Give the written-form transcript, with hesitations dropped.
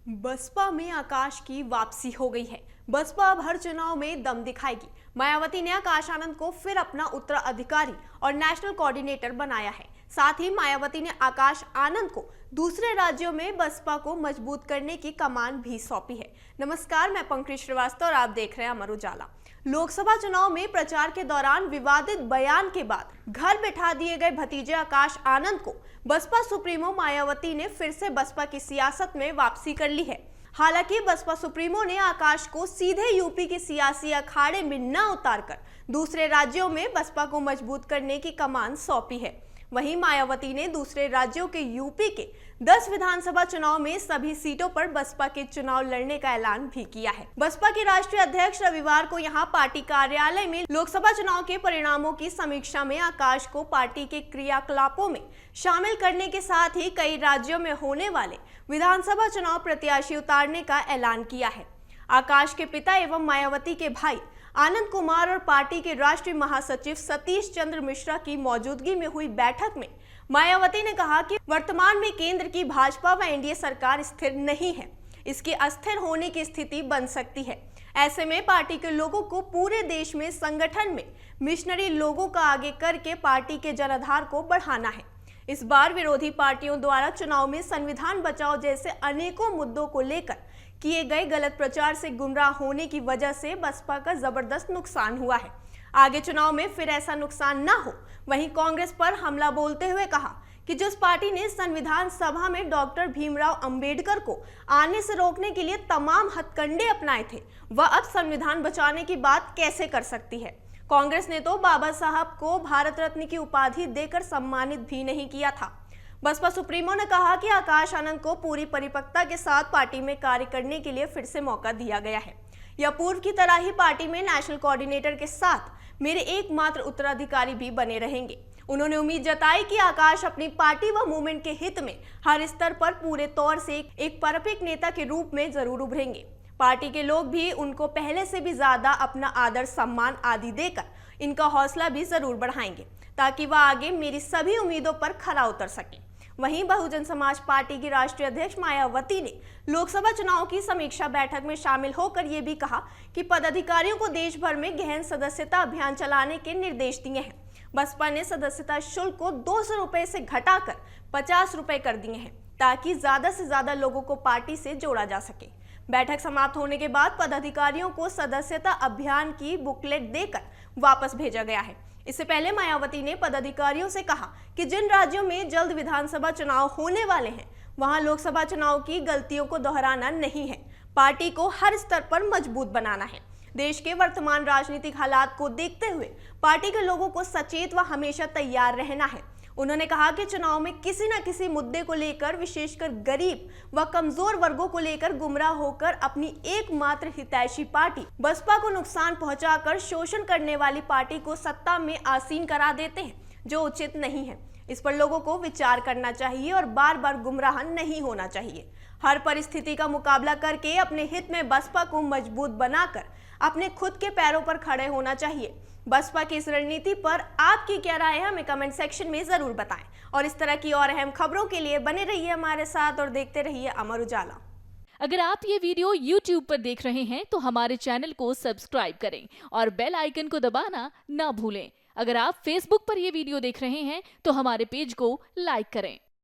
बसपा में आकाश की वापसी हो गई है। बसपा अब हर चुनाव में दम दिखाएगी। मायावती ने आकाश आनंद को फिर अपना उत्तराधिकारी और नेशनल कोऑर्डिनेटर बनाया है। साथ ही मायावती ने आकाश आनंद को दूसरे राज्यों में बसपा को मजबूत करने की कमान भी सौंपी है। नमस्कार, मैं पंकज श्रीवास्तव और आप देख रहे हैं अमर उजाला। लोकसभा चुनाव में प्रचार के दौरान विवादित बयान के बाद घर बैठा दिए गए भतीजे आकाश आनंद को बसपा सुप्रीमो मायावती ने फिर से बसपा की सियासत में वापसी कर ली है। हालांकि बसपा सुप्रीमो ने आकाश को सीधे यूपी के सियासी अखाड़े में न उतारकर दूसरे राज्यों में बसपा को मजबूत करने की कमान सौंपी है। वहीं मायावती ने दूसरे राज्यों के यूपी के 10 विधानसभा चुनाव में सभी सीटों पर बसपा के चुनाव लड़ने का ऐलान भी किया है। बसपा के राष्ट्रीय अध्यक्ष रविवार को यहां पार्टी कार्यालय में लोकसभा चुनाव के परिणामों की समीक्षा में आकाश को पार्टी के क्रियाकलापों में शामिल करने के साथ ही कई राज्यों में होने वाले विधानसभा चुनाव प्रत्याशी उतारने का ऐलान किया है। आकाश के पिता एवं मायावती के भाई आनंद कुमार और पार्टी के राष्ट्रीय महासचिव सतीश चंद्र मिश्रा की मौजूदगी में हुई बैठक में मायावती ने कहा कि वर्तमान में केंद्र की भाजपा व एनडीए सरकार स्थिर नहीं है, इसकी अस्थिर होने की स्थिति बन सकती है। ऐसे में पार्टी के लोगों को पूरे देश में संगठन में मिशनरी लोगों का आगे करके पार्टी के जनाधार को बढ़ाना है। इस बार विरोधी पार्टियों द्वारा चुनाव में संविधान बचाओ जैसे अनेकों मुद्दों को लेकर किए गए गलत प्रचार से गुमराह होने की वजह से बसपा का जबरदस्त नुकसान हुआ है। आगे चुनाव में फिर ऐसा नुकसान न हो। वहीं कांग्रेस पर हमला बोलते हुए कहा कि जिस पार्टी ने संविधान सभा में डॉक्टर भीमराव अंबेडकर को आने से रोकने के लिए तमाम हथकंडे अपनाए थे, वह अब संविधान बचाने की बात कैसे कर सकती है। कांग्रेस ने तो बाबा साहब को भारत रत्न की उपाधि देकर सम्मानित भी नहीं किया था। बसपा सुप्रीमो ने कहा कि आकाश आनंद को पूरी परिपक्वता के साथ पार्टी में कार्य करने के लिए फिर से मौका दिया गया है। यह पूर्व की तरह ही पार्टी में नेशनल कोऑर्डिनेटर के साथ मेरे एकमात्र उत्तराधिकारी भी बने रहेंगे। उन्होंने उम्मीद जताई कि आकाश अपनी पार्टी व मूवमेंट के हित में हर स्तर पर पूरे तौर से एक परफेक्ट नेता के रूप में जरूर उभरेंगे। पार्टी के लोग भी उनको पहले से भी ज्यादा अपना आदर सम्मान आदि देकर इनका हौसला भी जरूर बढ़ाएंगे, ताकि वह आगे मेरी सभी उम्मीदों पर खरा उतर सके। वहीं बहुजन समाज पार्टी की राष्ट्रीय अध्यक्ष मायावती ने लोकसभा चुनाव की समीक्षा बैठक में शामिल होकर ये भी कहा कि पदाधिकारियों को देश भर में गहन सदस्यता अभियान चलाने के निर्देश दिए हैं। बसपा ने सदस्यता शुल्क को 200 रुपए से घटाकर 50 रुपए कर दिए हैं, ताकि ज्यादा से ज्यादा लोगों को पार्टी से जोड़ा जा सके। बैठक समाप्त होने के बाद पदाधिकारियों को सदस्यता अभियान की बुकलेट देकर वापस भेजा गया है। इससे पहले मायावती ने पदाधिकारियों से कहा कि जिन राज्यों में जल्द विधानसभा चुनाव होने वाले हैं, वहां लोकसभा चुनाव की गलतियों को दोहराना नहीं है। पार्टी को हर स्तर पर मजबूत बनाना है। देश के वर्तमान राजनीतिक हालात को देखते हुए पार्टी के लोगों को सचेत व हमेशा तैयार रहना है। उन्होंने कहा कि चुनाव में किसी न किसी मुद्दे को लेकर, विशेषकर गरीब व कमजोर वर्गों को लेकर गुमराह होकर अपनी एकमात्र हितैषी पार्टी बसपा को नुकसान पहुंचाकर शोषण करने वाली पार्टी को सत्ता में आसीन करा देते हैं, जो उचित नहीं है। इस पर लोगों को विचार करना चाहिए और बार बार गुमराह नहीं होना चाहिए। हर परिस्थिति का मुकाबला करके अपने हित में बसपा को मजबूत बनाकर अपने खुद के पैरों पर खड़े होना चाहिए। बसपा की इस रणनीति पर आपकी क्या राय है, हमें कमेंट सेक्शन में जरूर बताएं। और इस तरह की और अहम खबरों के लिए बने रहिए हमारे साथ और देखते रहिए अमर उजाला। अगर आप ये वीडियो YouTube पर देख रहे हैं तो हमारे चैनल को सब्सक्राइब करें और बेल आइकन को दबाना ना भूलें। अगर आप Facebook पर ये वीडियो देख रहे हैं तो हमारे पेज को लाइक करें।